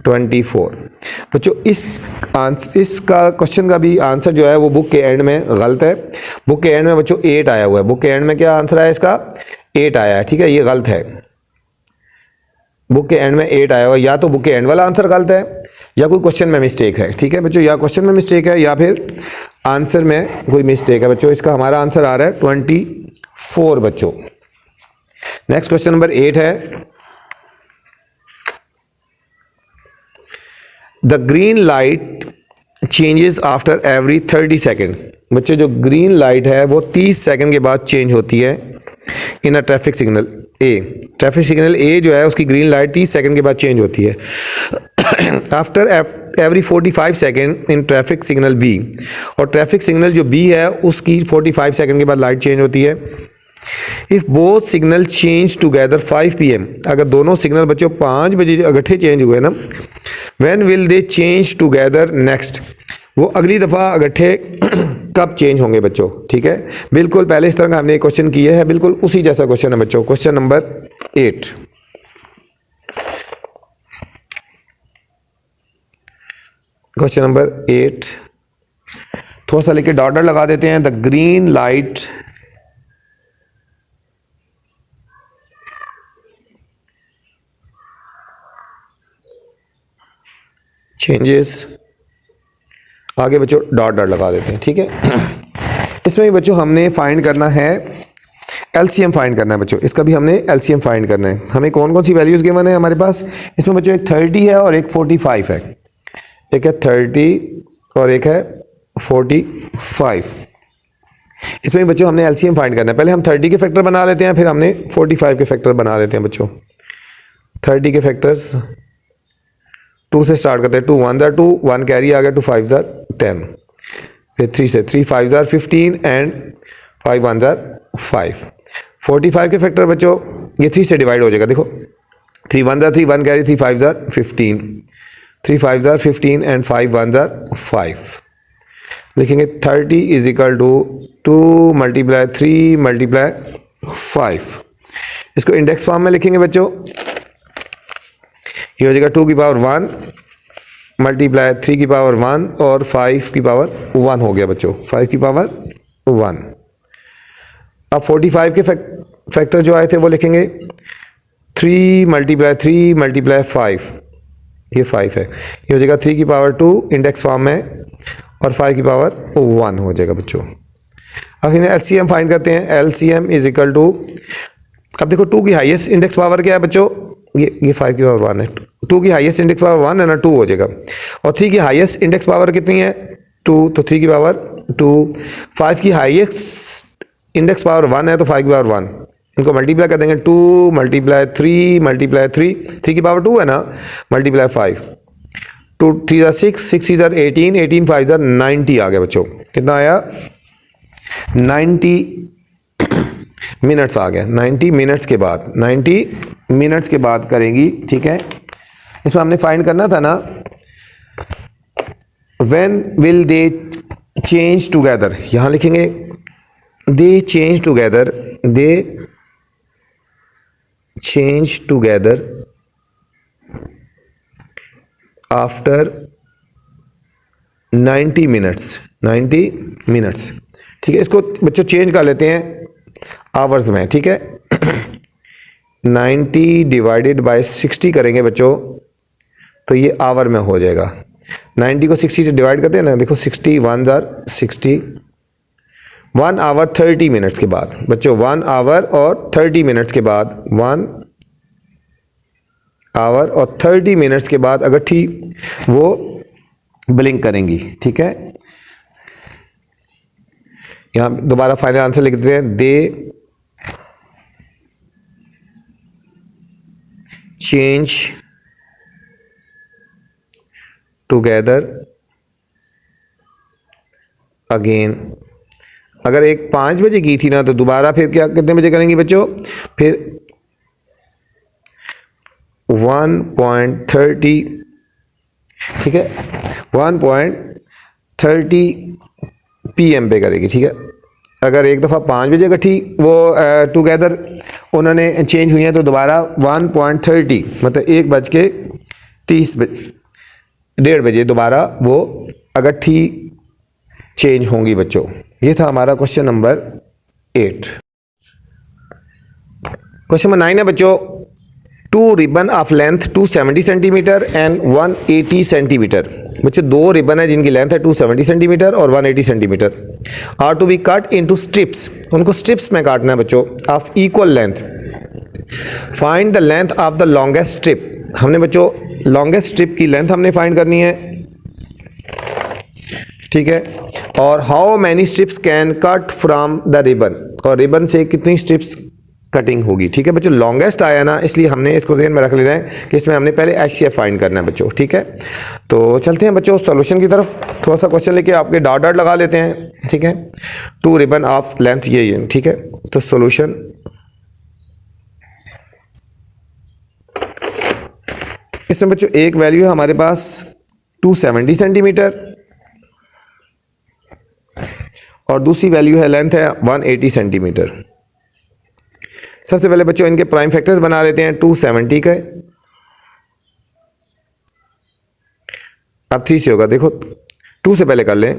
24। बच्चों इसका क्वेश्चन का भी आंसर जो है वो बुक के एंड में गलत है। बुक के एंड में बच्चों 8 आया हुआ है, बुक के एंड में क्या आंसर आया इसका 8 आया है, ठीक है, ये गलत है। बुक के एंड में 8 आया हुआ है, या तो बुक के एंड वाला आंसर गलत है या कोई क्वेश्चन में मिस्टेक है, ठीक है बच्चों, या क्वेश्चन में मिस्टेक है या फिर आंसर में कोई मिस्टेक है बच्चों। इसका हमारा आंसर आ रहा है 24 बच्चों। नेक्स्ट क्वेश्चन नंबर 8 है, the green light changes after every 30 second. बच्चों जो ग्रीन लाइट है वो 30 सेकेंड के बाद चेंज होती है in a traffic signal A. Traffic signal A जो है उसकी ग्रीन लाइट 30 सेकेंड के बाद चेंज होती है after every 45 second in traffic signal B. और ट्रैफिक सिग्नल जो बी है उसकी 45 सेकेंड के बाद लाइट चेंज होती है। If both signal change together 5 PM, अगर दोनों सिग्नल बच्चों 5 बजे इकट्ठे चेंज हुए ना, when will they change together next, वो अगली दफ़ा इकट्ठे कब चेंज होंगे बच्चों, ठीक है। बिल्कुल पहले इस तरह का हमने एक क्वेश्चन किया है, बिल्कुल उसी जैसा क्वेश्चन है बच्चों। क्वेश्चन नंबर 8, क्वेश्चन नंबर 8 थोड़ा सा लेके डॉट लगा देते हैं। द ग्रीन लाइट चेंजेस, आगे बच्चों डॉट लगा देते हैं, ठीक है। इसमें भी बच्चों हमने फाइंड करना है एलसीएम फाइंड करना है बच्चों, इसका भी हमने एलसीएम फाइंड करना है। हमें कौन कौन सी वैल्यूज़ गिवन है हमारे पास, इसमें बच्चों एक 30 है और एक 45 है, एक है 30 और एक है 45। इसमें भी बच्चों हमने एलसीएम फाइंड करना है। पहले हम 30 के फैक्टर बना लेते हैं, फिर हमने 45 के फैक्टर बना लेते हैं बच्चों। 30 के फैक्टर्स 2 से स्टार्ट करते हैं, 2 1 जार 2, 1 कैरी आ गया, 2 5 जार 10, फिर 3 से 3 5 जार 15 एंड 5 1 जार 5। 45 के फैक्टर बच्चों ये 3 से डिवाइड हो जाएगा, देखो 3 1 jar 3, 1 carry 3 5 jar 15, 3 5 jar 15 and 5 1 jar 5। लिखेंगे 30 is equal to 2 multiply 3 multiply 5। इसको इंडेक्स फॉर्म में लिखेंगे बच्चों, ये हो जाएगा 2 की पावर 1 मल्टीप्लाई 3 की पावर 1 और 5 की पावर 1 हो गया बच्चों, 5 की पावर 1। अब 45 के फैक्टर जो आए थे वो लिखेंगे 3 मल्टीप्लाई 3 मल्टीप्लाई 5, ये 5 है, ये हो जाएगा 3 की पावर 2 इंडेक्स फॉर्म में और 5 की पावर 1 हो जाएगा बच्चों। अब इन्हें एलसीएम फाइंड करते हैं। एलसीएम इज इक्वल टू, अब देखो 2 की हाईएस्ट इंडेक्स पावर क्या है बच्चों, ये 5 की पावर 1 है, 2 की हाईएस्ट इंडेक्स पावर 1 है ना, 2 हो जाएगा। और 3 की हाईएस्ट इंडेक्स पावर कितनी है 2, तो 3 की पावर 2। 5 की हाईएस्ट इंडेक्स पावर 1 है तो 5 की पावर 1, इनको मल्टीप्लाई कर देंगे 2 मल्टीप्लाई 3 मल्टीप्लाई 3 की पावर 2 है ना, मल्टीप्लाई 5, 2 3 जार 6, 6 जार 18, 18 5 जार 90 आ गया बच्चों। कितना आया 90 मिनट्स आ गया। 90 मिनट्स के बाद, 90 मिनट्स के बाद करेंगी, ठीक है। इसमें हमने फाइंड करना था ना when will they change together, यहां लिखेंगे दे चेंज टुगेदर, दे change together after 90 minutes, 90 minutes, ठीक है। इसको बच्चों चेंज कर लेते हैं आवर्स में, ठीक है। 90 डिवाइडेड बाय 60 करेंगे बच्चों तो ये आवर में हो जाएगा। 90 को 60 से डिवाइड करते हैं ना, देखो 60 1 जार 60, 1 आवर 30 मिनट्स के बाद बच्चों, 1 आवर और 30 मिनट्स के बाद, 1 आवर और 30 मिनट्स के बाद अगर ठीक वो ब्लिंक करेंगी, ठीक है। यहां दोबारा फाइनल आंसर लिख देते हैं, दे चेंज टुगेदर अगेन। अगर एक 5 बजे की थी ना तो दोबारा फिर क्या कितने बजे करेंगी बच्चों, फिर 1.30 ठीक है, 1.30 PM पे करेगी। ठीक है, अगर एक दफ़ा 5 बजे इकट्ठी वो टुगेदर उन्होंने चेंज हुई हैं तो दोबारा 1.30 मतलब 1:30 1:30 बजे दोबारा वो इकट्ठी चेंज होंगी बच्चों। ये था हमारा क्वेश्चन नंबर 8। क्वेश्चन नंबर 9 है बच्चों, 2 ribbon of length 270 centimetre and 180 centimetre. बच्चों 2 रिबन है जिनकी लेंथ है 270 सेंटीमीटर और 180 centimetre. Are to be cut into strips, उनको स्ट्रिप्स में काटना है बच्चों of equal length. Find the length of the longest strip. हमने बच्चों लॉन्गेस्ट स्ट्रिप की लेंथ हमने फाइंड करनी है। ठीक है, और how many strips can cut from the ribbon, और रिबन से कितनी स्ट्रिप्स कटिंग होगी। ठीक है बच्चों, लॉन्गेस्ट आया ना इसलिए हमने इसको ध्यान में रख लेना है कि इसमें हमने पहले HCF फाइंड करना है बच्चों। ठीक है, तो चलते हैं बच्चों सॉल्यूशन की तरफ। थोड़ा सा क्वेश्चन लेके आपके डॉट डॉट लगा लेते हैं। ठीक है, 2 रिबन ऑफ लेंथ ये। ठीक है, तो सॉल्यूशन इसमें बच्चों एक वैल्यू है हमारे पास 270 सेंटीमीटर और दूसरी वैल्यू है लेंथ है 180 सेंटीमीटर। सबसे पहले बच्चों इनके प्राइम फैक्टर्स बना लेते हैं 270 का। अब 3 से होगा, देखो 2 से पहले कर लें।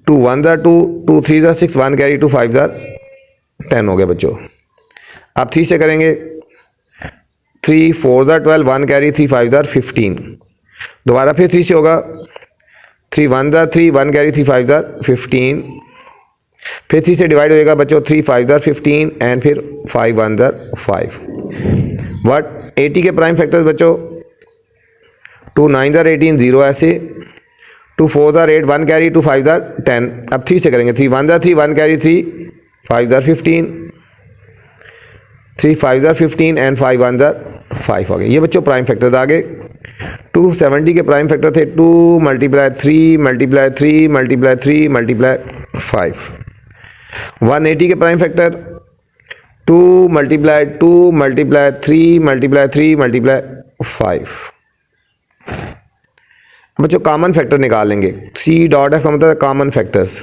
2 1 ज़ा 2, 2 3 ज़ा 6, 1 कैरी 2 5 ज़ा 10 हो गया बच्चों। अब 3 से करेंगे, 3 4 ज़ा 12, 1 कैरी 3 5 ज़ा 15। दोबारा फिर 3 से होगा, 3 1 ज़ा 3, 1 कैरी 3 5 ज़ा 15। फिर 3 से डिवाइड होएगा बच्चों, 3 5 ज़ा 15 एंड फिर 5 1 ज़ा 5। वट 80 के प्राइम फैक्टर्स बच्चों, 2 9 ज़ा 18 0 ऐसे, 2 4 ज़ा 8, 1 कैरी 2 5 ज़ा 10। अब 3 से करेंगे, 3 1 ज़ा 3, 1 कैरी 3 5 ज़ा 15, 3 5 ज़ा 15 एंड 5 1 ज़ा 5 हो गए। ये बच्चों प्राइम फैक्टर्स आ गए। 270 के प्राइम फैक्टर थे 2 × 3 × 3 × 3 × 5। 180 के प्राइम फैक्टर 2 × 2 × 3 × 3 × 5। बच्चों कॉमन फैक्टर निकालेंगे, C.F का मतलब कॉमन फैक्टर्स।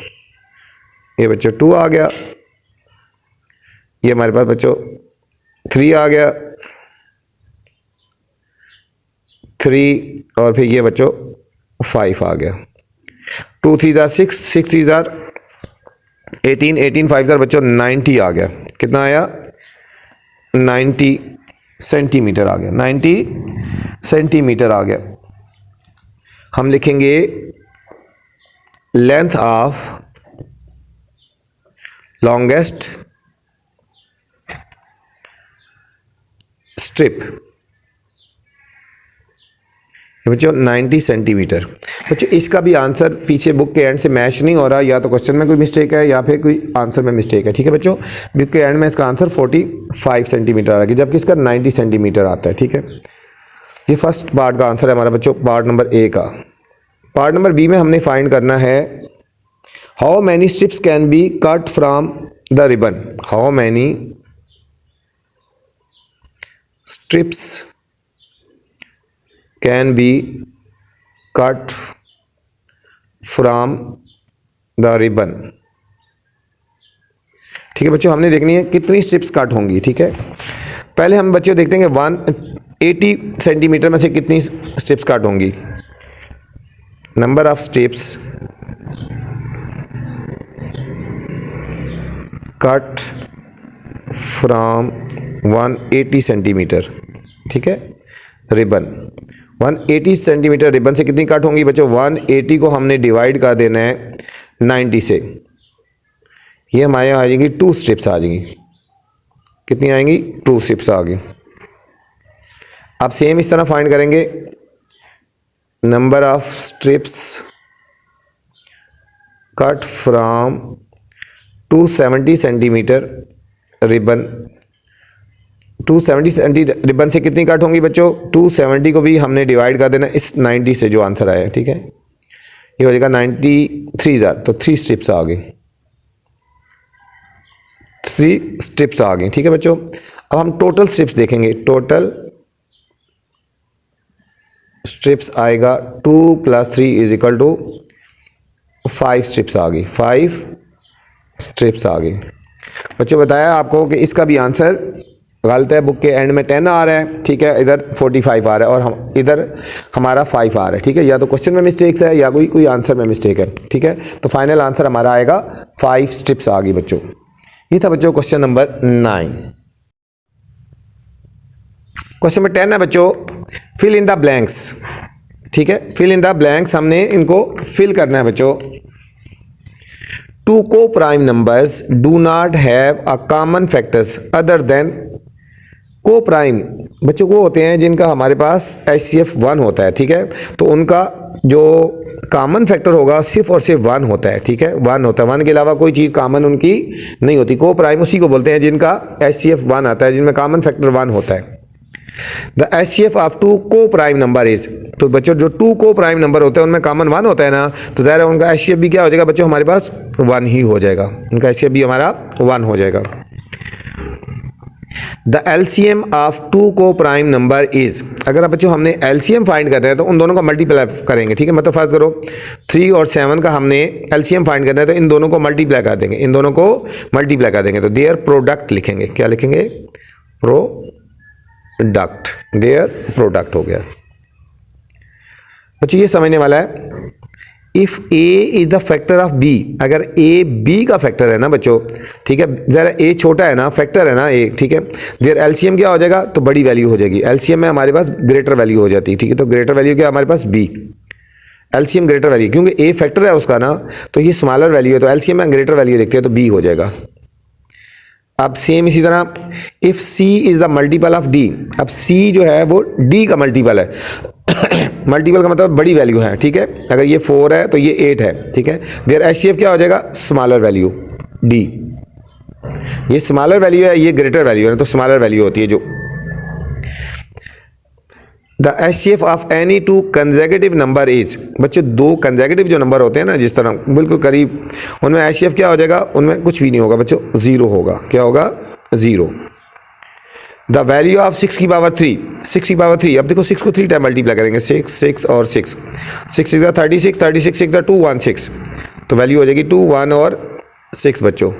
ये बच्चों 2 आ गया, ये हमारे पास बच्चों 3 आ गया, 3 और फिर ये बच्चों 5 आ गया। 2 3 ज़ा 6, 6 3 ज़ा 18, 18 5 ज़ा बच्चों 90 आ गया। कितना आया? 90 सेंटीमीटर आ गया, 90 सेंटीमीटर आ गया। हम लिखेंगे लेंथ ऑफ लॉन्गेस्ट स्ट्रिप बच्चों 90 सेंटीमीटर। बच्चों इसका भी आंसर पीछे बुक के एंड से मैच नहीं हो रहा, या तो क्वेश्चन में कोई मिस्टेक है या फिर कोई आंसर में मिस्टेक है। ठीक है बच्चों, बुक के एंड में इसका आंसर 45 सेंटीमीटर आ गया जबकि इसका 90 सेंटीमीटर आता है। ठीक है, ये फर्स्ट पार्ट का आंसर है हमारा बच्चों, पार्ट नंबर A का। पार्ट नंबर B में हमने फाइंड करना है how many strips can be cut from the ribbon. How many strips can be cut from the ribbon. ठीक है बच्चों, हमने देखनी है कितनी स्ट्रिप्स कट होंगी। ठीक है, पहले हम बच्चों देखते हैं 180 सेंटीमीटर में से कितनी स्ट्रिप्स कट होंगी। Number of strips cut from 180 centimetre. ठीक है, रिबन 180 सेंटीमीटर रिबन से कितनी कट होंगी बच्चों? 180 को हमने डिवाइड कर देना है 90 से। ये हमारे यहाँ आ जाएंगी 2 स्ट्रिप्स आ जाएंगी। कितनी आएंगी? 2 स्ट्रिप्स आ गई। अब सेम इस तरह फाइंड करेंगे number of strips cut from 270 centimetre ribbon. 270 ribbon से कितनी कट होंगी बच्चों? 270 को भी हमने डिवाइड कर देना इस 90 से जो आंसर आया। ठीक है, ये हो जाएगा 93 ज़ा, तो 3 स्ट्रिप्स आ गई, 3 स्ट्रिप्स आ गई। ठीक है बच्चों, अब हम टोटल स्ट्रिप्स देखेंगे। टोटल स्ट्रिप्स आएगा 2 + 3 इज इक्वल टू 5 स्ट्रिप्स आ गई, 5 स्ट्रिप्स आ गई। बच्चों बताया आपको कि इसका भी आंसर गलत है, बुक के एंड में 10 आ रहा है, ठीक है, इधर 45 आ रहा है और हम इधर हमारा 5 आ रहा है, ठीक है, या तो क्वेश्चन में मिस्टेक्स है या कोई आंसर में मिस्टेक है, ठीक है। तो फाइनल आंसर हमारा आएगा 5 स्ट्रिप्स आ गई बच्चों। ये था बच्चों क्वेश्चन नंबर 9। क्वेश्चन नंबर 10 है बच्चों, फिल इन द ब्लैंक्स, ठीक है, फिल इन द ब्लैंक्स हमने इनको फिल करना है बच्चों। टू को prime numbers do not have a common factors other than को प्राइम, बच्चों वो होते हैं जिनका हमारे पास HCF 1 होता है, ठीक है, तो उनका जो कॉमन फैक्टर होगा सिर्फ और सिर्फ 1 होता है, ठीक है, 1 होता है, 1 के अलावा कोई चीज़ कॉमन उनकी नहीं होती। को प्राइम उसी को बोलते हैं जिनका HCF 1 आता है, जिनमें कॉमन फैक्टर 1 होता है। द HCF ऑफ 2 को प्राइम नंबर इज, तो बच्चों जो 2 को प्राइम नंबर होते हैं उनमें कॉमन 1 होता है ना, तो ज़ाहिर है उनका HCF भी क्या हो जाएगा बच्चों, हमारे पास 1 ही हो जाएगा, उनका HCF भी हमारा 1 हो जाएगा। द LCM ऑफ 2 को प्राइम नंबर इज, अगर आप बच्चों हमने LCM फाइंड कर रहे हैं तो उन दोनों का मल्टीप्लाई करेंगे, ठीक है, मतलब फर्ज करो 3 और 7 का हमने LCM फाइंड करना है तो इन दोनों को मल्टीप्लाई कर देंगे, इन दोनों को मल्टीप्लाई कर देंगे, तो देयर प्रोडक्ट लिखेंगे, क्या लिखेंगे, प्रोडक्ट, देयर प्रोडक्ट हो गया। बच्चों ये समझने वाला है, if A is the factor of B, अगर A B का फैक्टर है ना बच्चों, ठीक है, ज़रा A छोटा है ना, फैक्टर है ना A, ठीक है, देयर LCM क्या हो जाएगा, तो बड़ी वैल्यू हो जाएगी, LCM में हमारे पास ग्रेटर वैल्यू हो जाती है, ठीक है, तो ग्रेटर वैल्यू क्या हमारे पास B, LCM ग्रेटर वैल्यू, क्योंकि A फैक्टर है उसका ना, तो ये स्मॉलर वैल्यू है, तो LCM में ग्रेटर वैल्यू देखते हैं तो B हो जाएगा। अब सेम इसी तरह if C is the multiple of D, अब C जो है वो D का मल्टीपल है मल्टीपल का मतलब बड़ी वैल्यू है, ठीक है, अगर ये 4 है तो ये 8 है, ठीक है, देयर HCF क्या हो जाएगा, स्मॉलर वैल्यू D, ये स्मॉलर वैल्यू है, ये ग्रेटर वैल्यू है, तो स्मॉलर वैल्यू होती है जो। The HCF of any 2 consecutive number is, बच्चों 2 कंसेक्यूटिव जो नंबर होते हैं ना, जिस तरह बिल्कुल करीब, उनमें HCF क्या हो जाएगा, उनमें कुछ भी नहीं होगा बच्चों, 0 होगा, क्या होगा, 0। द वैल्यू ऑफ 6 की पावर 3, 6 की पावर 3, अब देखो 6 को 3 टाइम मल्टीप्लाई करेंगे, 6 6 और 6, 6 6 36, 36 6 216, तो वैल्यू हो जाएगी 2 1 और 6 बच्चों।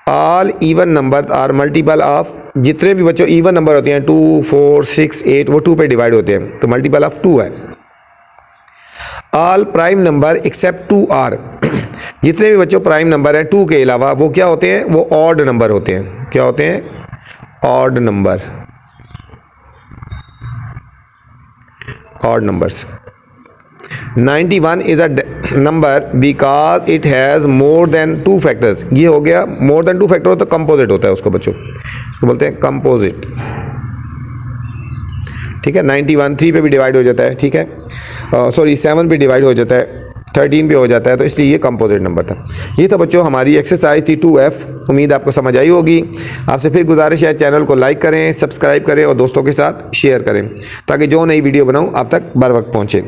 All even number are multiple of, जितने भी बच्चों इवन नंबर होते हैं 2 4 6 8 वो 2 पे डिवाइड होते हैं, तो मल्टीपल ऑफ 2 है। All prime number except 2 are, जितने भी बच्चों प्राइम नंबर हैं 2 के अलावा वो क्या होते हैं, वो ऑड नंबर होते हैं, क्या होते हैं, odd number, odd numbers. 91 is a number because it has more than 2 factors, ये हो गया मोर देन 2 फैक्टर हो तो कंपोजिट होता है उसको बच्चों, इसको बोलते हैं कंपोजिट, ठीक है। 91 3 पे भी डिवाइड हो जाता है, ठीक है, सॉरी 7 पे डिवाइड हो जाता है, 13 पे हो जाता है, तो इसलिए ये कंपोजिट नंबर था। ये था बच्चों हमारी एक्सरसाइज थी 2F, उम्मीद आपको समझ आई होगी। आपसे फिर गुजारिश है चैनल को लाइक करें, सब्सक्राइब करें और दोस्तों के साथ शेयर करें, ताकि जो नई वीडियो बनाऊं आप तक बर वक्त पहुंचे।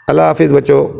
अल्लाह हाफिज़ बच्चों।